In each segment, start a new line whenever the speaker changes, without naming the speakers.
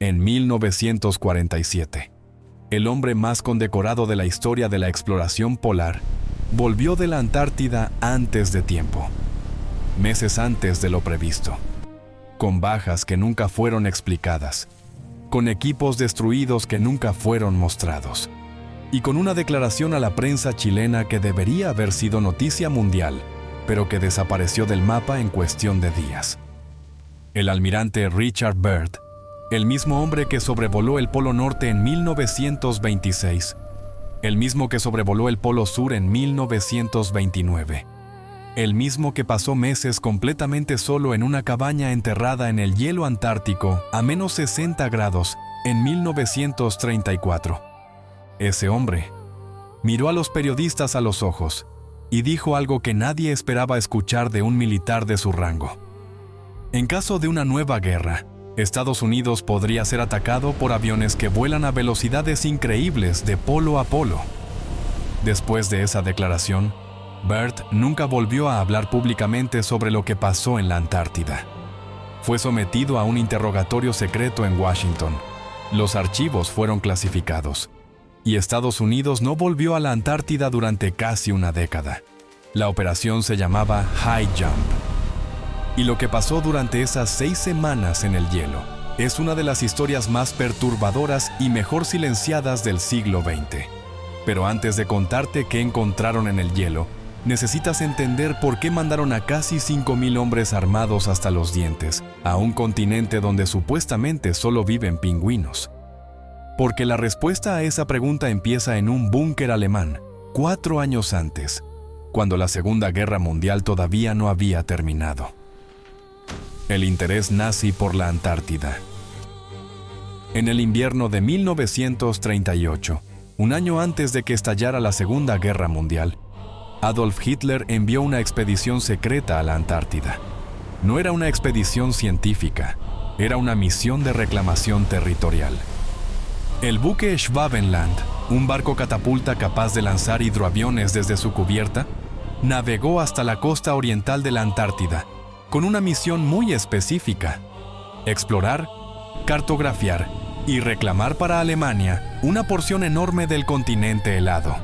en 1947. El hombre más condecorado de la historia de la exploración polar volvió de la Antártida antes de tiempo, meses antes de lo previsto, con bajas que nunca fueron explicadas, con equipos destruidos que nunca fueron mostrados, y con una declaración a la prensa chilena que debería haber sido noticia mundial, pero que desapareció del mapa en cuestión de días. El almirante Richard Byrd, el mismo hombre que sobrevoló el Polo Norte en 1926, el mismo que sobrevoló el Polo Sur en 1929, el mismo que pasó meses completamente solo en una cabaña enterrada en el hielo antártico a menos 60 grados en 1934. Ese hombre miró a los periodistas a los ojos y dijo algo que nadie esperaba escuchar de un militar de su rango. En caso de una nueva guerra, Estados Unidos podría ser atacado por aviones que vuelan a velocidades increíbles de polo a polo. Después de esa declaración, Byrd nunca volvió a hablar públicamente sobre lo que pasó en la Antártida. Fue sometido a un interrogatorio secreto en Washington. Los archivos fueron clasificados, y Estados Unidos no volvió a la Antártida durante casi una década. La operación se llamaba High Jump. Y lo que pasó durante esas 6 semanas en el hielo es una de las historias más perturbadoras y mejor silenciadas del siglo XX. Pero antes de contarte qué encontraron en el hielo, necesitas entender por qué mandaron a casi 5,000 hombres armados hasta los dientes a un continente donde supuestamente solo viven pingüinos. Porque la respuesta a esa pregunta empieza en un búnker alemán, 4 años antes, cuando la Segunda Guerra Mundial todavía no había terminado. El interés nazi por la Antártida. En el invierno de 1938, un año antes de que estallara la Segunda Guerra Mundial, Adolf Hitler envió una expedición secreta a la Antártida. No era una expedición científica, era una misión de reclamación territorial. El buque Schwabenland, un barco catapulta capaz de lanzar hidroaviones desde su cubierta, navegó hasta la costa oriental de la Antártida, con una misión muy específica: explorar, cartografiar y reclamar para Alemania una porción enorme del continente helado.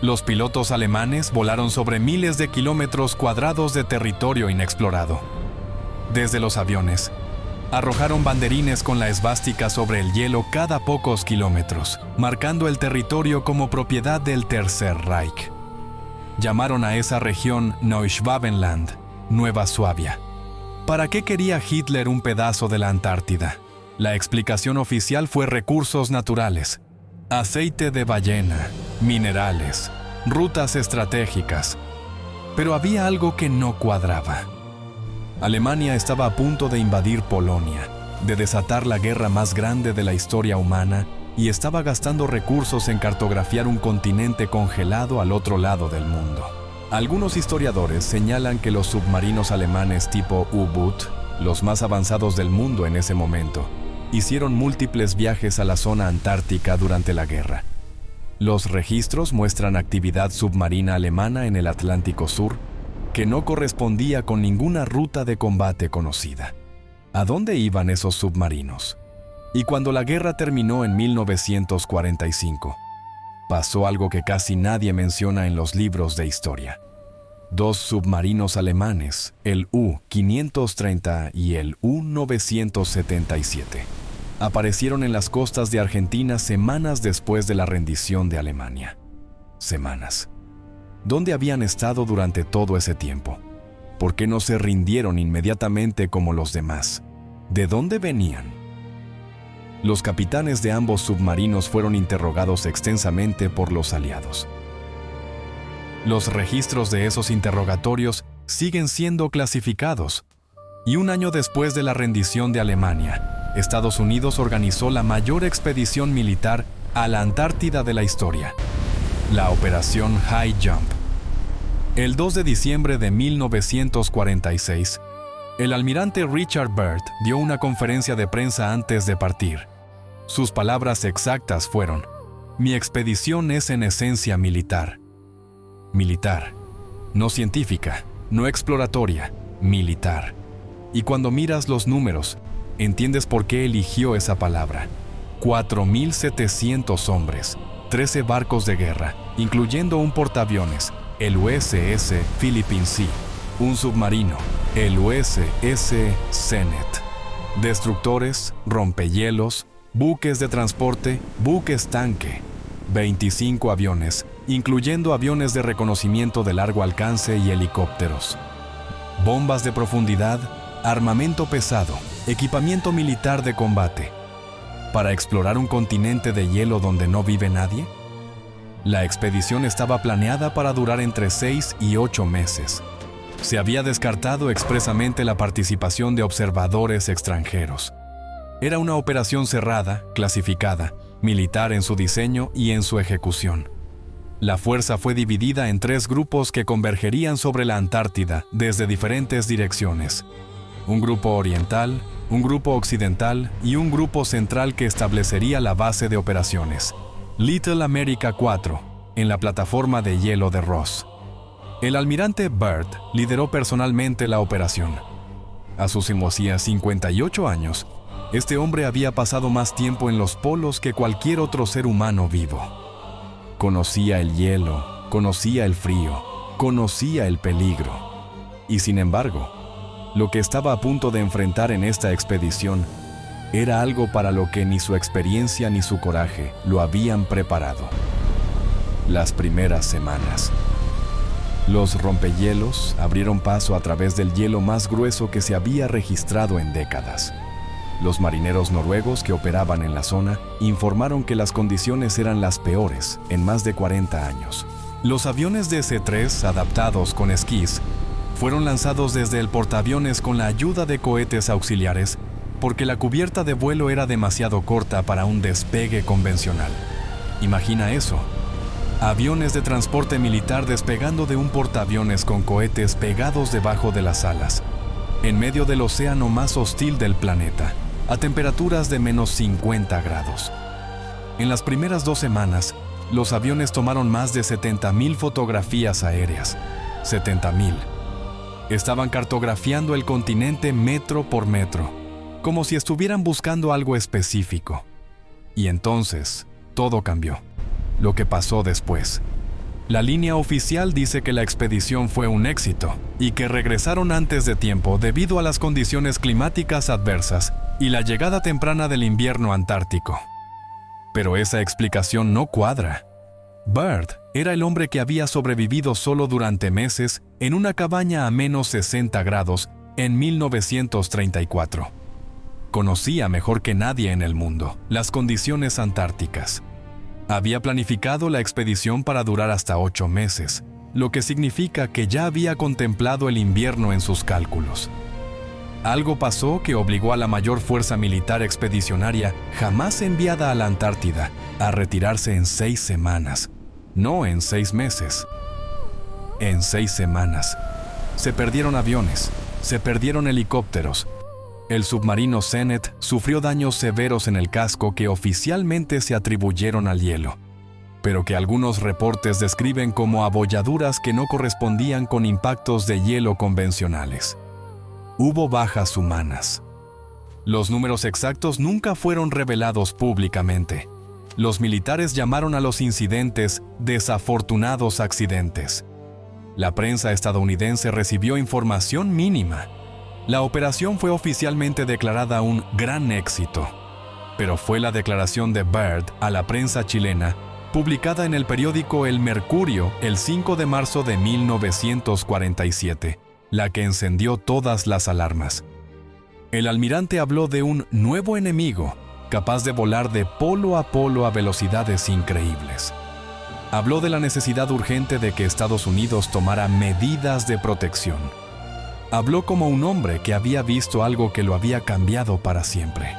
Los pilotos alemanes volaron sobre miles de kilómetros cuadrados de territorio inexplorado. Desde los aviones, arrojaron banderines con la esvástica sobre el hielo cada pocos kilómetros, marcando el territorio como propiedad del Tercer Reich. Llamaron a esa región Neuschwabenland, Nueva Suabia. ¿Para qué quería Hitler un pedazo de la Antártida? La explicación oficial fue recursos naturales: aceite de ballena, minerales, rutas estratégicas. Pero había algo que no cuadraba. Alemania estaba a punto de invadir Polonia, de desatar la guerra más grande de la historia humana, y estaba gastando recursos en cartografiar un continente congelado al otro lado del mundo. Algunos historiadores señalan que los submarinos alemanes tipo U-Boot, los más avanzados del mundo en ese momento, hicieron múltiples viajes a la zona antártica durante la guerra. Los registros muestran actividad submarina alemana en el Atlántico Sur, que no correspondía con ninguna ruta de combate conocida. ¿A dónde iban esos submarinos? Y cuando la guerra terminó en 1945, pasó algo que casi nadie menciona en los libros de historia. 2 submarinos alemanes, el U-530 y el U-977, aparecieron en las costas de Argentina semanas después de la rendición de Alemania. Semanas. ¿Dónde habían estado durante todo ese tiempo? ¿Por qué no se rindieron inmediatamente como los demás? ¿De dónde venían? Los capitanes de ambos submarinos fueron interrogados extensamente por los aliados. Los registros de esos interrogatorios siguen siendo clasificados, y un año después de la rendición de Alemania, Estados Unidos organizó la mayor expedición militar a la Antártida de la historia, la Operación High Jump. El 2 de diciembre de 1946, el almirante Richard Byrd dio una conferencia de prensa antes de partir. Sus palabras exactas fueron: "Mi expedición es en esencia militar". Militar, no científica, no exploratoria, militar. Y cuando miras los números, ¿entiendes por qué eligió esa palabra? 4.700 hombres, 13 barcos de guerra, incluyendo un portaaviones, el USS Philippine Sea, un submarino, el USS Zenith, destructores, rompehielos, buques de transporte, buques tanque, 25 aviones, incluyendo aviones de reconocimiento de largo alcance y helicópteros, bombas de profundidad, armamento pesado, equipamiento militar de combate. ¿Para explorar un continente de hielo donde no vive nadie? La expedición estaba planeada para durar entre 6 y 8 meses. Se había descartado expresamente la participación de observadores extranjeros. Era una operación cerrada, clasificada, militar en su diseño y en su ejecución. La fuerza fue dividida en 3 grupos que convergerían sobre la Antártida desde diferentes direcciones. Un grupo oriental, un grupo occidental y un grupo central que establecería la base de operaciones, Little America 4, en la plataforma de hielo de Ross. El almirante Byrd lideró personalmente la operación. A sus 58 años, este hombre había pasado más tiempo en los polos que cualquier otro ser humano vivo. Conocía el hielo, conocía el frío, conocía el peligro. Y sin embargo, lo que estaba a punto de enfrentar en esta expedición era algo para lo que ni su experiencia ni su coraje lo habían preparado. Las primeras semanas. Los rompehielos abrieron paso a través del hielo más grueso que se había registrado en décadas. Los marineros noruegos que operaban en la zona informaron que las condiciones eran las peores en más de 40 años. Los aviones DC-3 adaptados con esquís fueron lanzados desde el portaaviones con la ayuda de cohetes auxiliares porque la cubierta de vuelo era demasiado corta para un despegue convencional. Imagina eso. Aviones de transporte militar despegando de un portaaviones con cohetes pegados debajo de las alas, en medio del océano más hostil del planeta, a temperaturas de menos 50 grados. En las primeras 2 semanas, los aviones tomaron más de 70,000 fotografías aéreas. 70,000. Estaban cartografiando el continente metro por metro, como si estuvieran buscando algo específico. Y entonces, todo cambió. Lo que pasó después. La línea oficial dice que la expedición fue un éxito y que regresaron antes de tiempo debido a las condiciones climáticas adversas y la llegada temprana del invierno antártico. Pero esa explicación no cuadra. Byrd era el hombre que había sobrevivido solo durante meses en una cabaña a menos 60 grados en 1934. Conocía mejor que nadie en el mundo las condiciones antárticas. Había planificado la expedición para durar hasta 8 meses, lo que significa que ya había contemplado el invierno en sus cálculos. Algo pasó que obligó a la mayor fuerza militar expedicionaria jamás enviada a la Antártida a retirarse en 6 semanas, no en 6 meses. En 6 semanas. Se perdieron aviones, se perdieron helicópteros. El submarino Zenith sufrió daños severos en el casco que oficialmente se atribuyeron al hielo, pero que algunos reportes describen como abolladuras que no correspondían con impactos de hielo convencionales. Hubo bajas humanas. Los números exactos nunca fueron revelados públicamente. Los militares llamaron a los incidentes desafortunados accidentes. La prensa estadounidense recibió información mínima. La operación fue oficialmente declarada un gran éxito, pero fue la declaración de Byrd a la prensa chilena, publicada en el periódico El Mercurio el 5 de marzo de 1947, la que encendió todas las alarmas. El almirante habló de un nuevo enemigo, capaz de volar de polo a velocidades increíbles. Habló de la necesidad urgente de que Estados Unidos tomara medidas de protección. Habló como un hombre que había visto algo que lo había cambiado para siempre.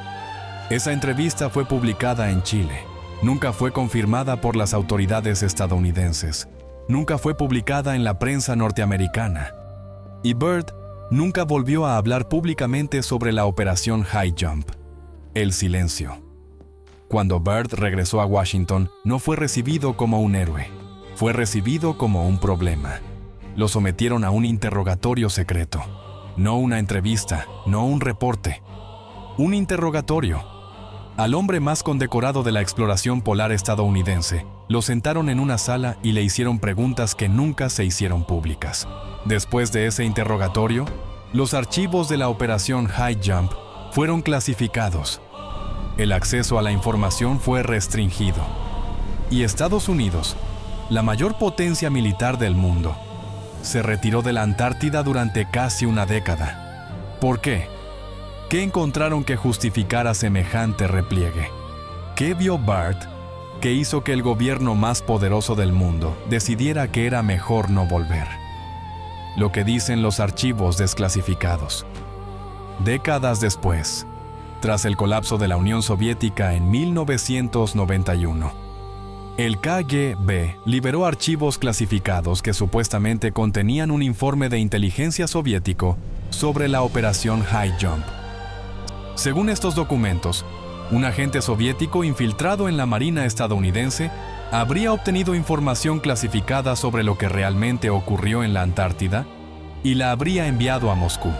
Esa entrevista fue publicada en Chile. Nunca fue confirmada por las autoridades estadounidenses. Nunca fue publicada en la prensa norteamericana. Y Byrd nunca volvió a hablar públicamente sobre la operación High Jump. El silencio. Cuando Byrd regresó a Washington, no fue recibido como un héroe. Fue recibido como un problema. Lo sometieron a un interrogatorio secreto. No una entrevista, no un reporte. Un interrogatorio. Al hombre más condecorado de la exploración polar estadounidense, lo sentaron en una sala y le hicieron preguntas que nunca se hicieron públicas. Después de ese interrogatorio, los archivos de la operación High Jump fueron clasificados. El acceso a la información fue restringido. Y Estados Unidos, la mayor potencia militar del mundo, se retiró de la Antártida durante casi una década. ¿Por qué? ¿Qué encontraron que justificara semejante repliegue? ¿Qué vio Bart que hizo que el gobierno más poderoso del mundo decidiera que era mejor no volver? Lo que dicen los archivos desclasificados. Décadas después, tras el colapso de la Unión Soviética en 1991, el KGB liberó archivos clasificados que supuestamente contenían un informe de inteligencia soviético sobre la operación High Jump. Según estos documentos, un agente soviético infiltrado en la Marina estadounidense habría obtenido información clasificada sobre lo que realmente ocurrió en la Antártida y la habría enviado a Moscú.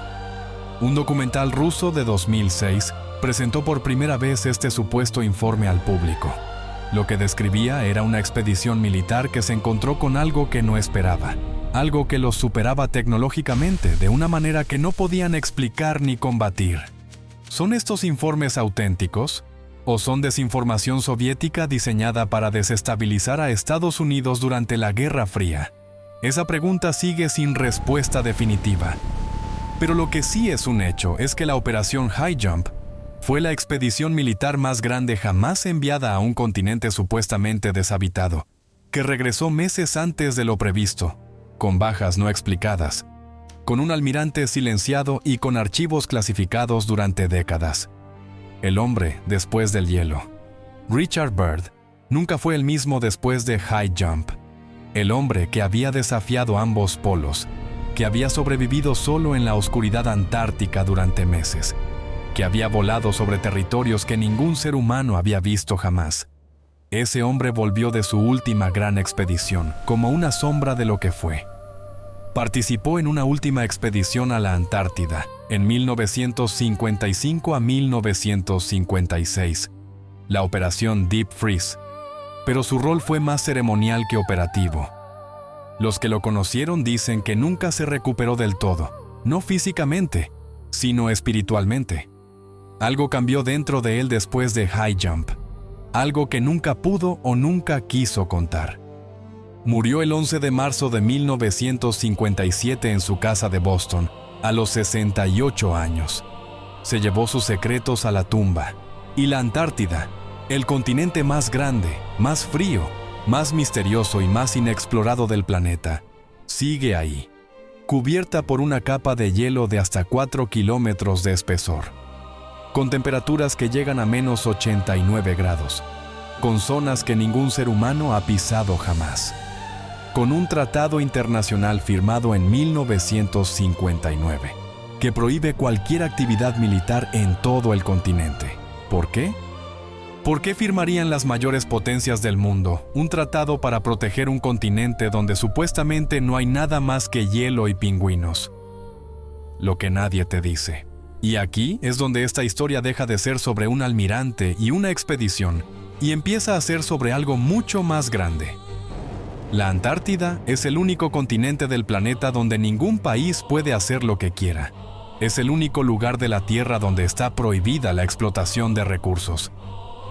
Un documental ruso de 2006 presentó por primera vez este supuesto informe al público. Lo que describía era una expedición militar que se encontró con algo que no esperaba, algo que los superaba tecnológicamente de una manera que no podían explicar ni combatir. ¿Son estos informes auténticos? ¿O son desinformación soviética diseñada para desestabilizar a Estados Unidos durante la Guerra Fría? Esa pregunta sigue sin respuesta definitiva. Pero lo que sí es un hecho es que la operación High Jump fue la expedición militar más grande jamás enviada a un continente supuestamente deshabitado, que regresó meses antes de lo previsto, con bajas no explicadas, con un almirante silenciado y con archivos clasificados durante décadas. El hombre después del hielo. Richard Byrd nunca fue el mismo después de High Jump. El hombre que había desafiado ambos polos, que había sobrevivido solo en la oscuridad antártica durante meses, que había volado sobre territorios que ningún ser humano había visto jamás. Ese hombre volvió de su última gran expedición como una sombra de lo que fue. Participó en una última expedición a la Antártida, en 1955 a 1956, la operación Deep Freeze, pero su rol fue más ceremonial que operativo. Los que lo conocieron dicen que nunca se recuperó del todo, no físicamente, sino espiritualmente. Algo cambió dentro de él después de High Jump, algo que nunca pudo o nunca quiso contar. Murió el 11 de marzo de 1957 en su casa de Boston, a los 68 años. Se llevó sus secretos a la tumba. Y la Antártida, el continente más grande, más frío, más misterioso y más inexplorado del planeta, sigue ahí, cubierta por una capa de hielo de hasta 4 kilómetros de espesor, con temperaturas que llegan a menos 89 grados, con zonas que ningún ser humano ha pisado jamás, con un tratado internacional firmado en 1959, que prohíbe cualquier actividad militar en todo el continente. ¿Por qué? ¿Por qué firmarían las mayores potencias del mundo un tratado para proteger un continente donde supuestamente no hay nada más que hielo y pingüinos? Lo que nadie te dice. Y aquí es donde esta historia deja de ser sobre un almirante y una expedición y empieza a ser sobre algo mucho más grande. La Antártida es el único continente del planeta donde ningún país puede hacer lo que quiera. Es el único lugar de la Tierra donde está prohibida la explotación de recursos.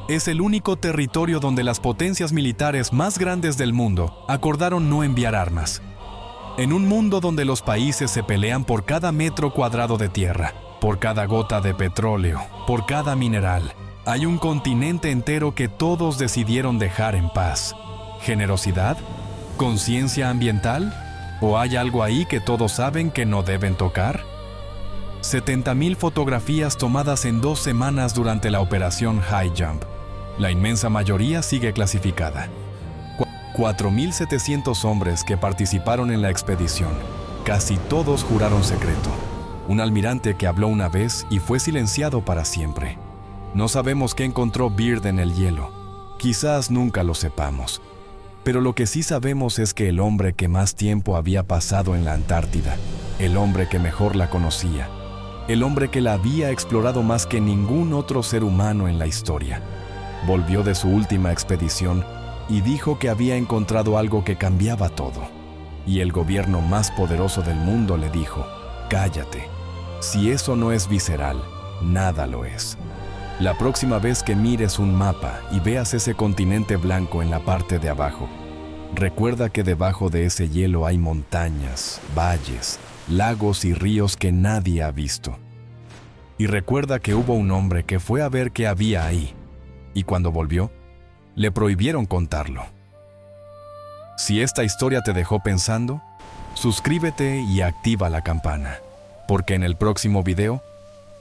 Es el único territorio donde las potencias militares más grandes del mundo acordaron no enviar armas. En un mundo donde los países se pelean por cada metro cuadrado de tierra, por cada gota de petróleo, por cada mineral, hay un continente entero que todos decidieron dejar en paz. ¿Generosidad? ¿Conciencia ambiental? ¿O hay algo ahí que todos saben que no deben tocar? 70,000 fotografías tomadas en 2 semanas durante la operación High Jump. La inmensa mayoría sigue clasificada. 4,700 hombres que participaron en la expedición. Casi todos juraron secreto. Un almirante que habló una vez y fue silenciado para siempre. No sabemos qué encontró Byrd en el hielo. Quizás nunca lo sepamos. Pero lo que sí sabemos es que el hombre que más tiempo había pasado en la Antártida, el hombre que mejor la conocía, el hombre que la había explorado más que ningún otro ser humano en la historia. Volvió de su última expedición y dijo que había encontrado algo que cambiaba todo. Y el gobierno más poderoso del mundo le dijo: cállate, si eso no es visceral, nada lo es. La próxima vez que mires un mapa y veas ese continente blanco en la parte de abajo, recuerda que debajo de ese hielo hay montañas, valles, lagos y ríos que nadie ha visto. Y recuerda que hubo un hombre que fue a ver qué había ahí, y cuando volvió, le prohibieron contarlo. Si esta historia te dejó pensando, suscríbete y activa la campana, porque en el próximo video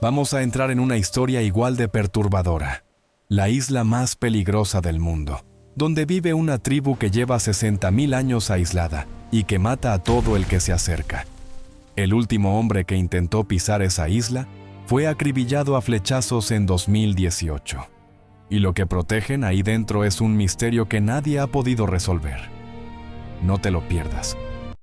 vamos a entrar en una historia igual de perturbadora, la isla más peligrosa del mundo, donde vive una tribu que lleva 60,000 años aislada y que mata a todo el que se acerca. El último hombre que intentó pisar esa isla fue acribillado a flechazos en 2018. Y lo que protegen ahí dentro es un misterio que nadie ha podido resolver. No te lo pierdas.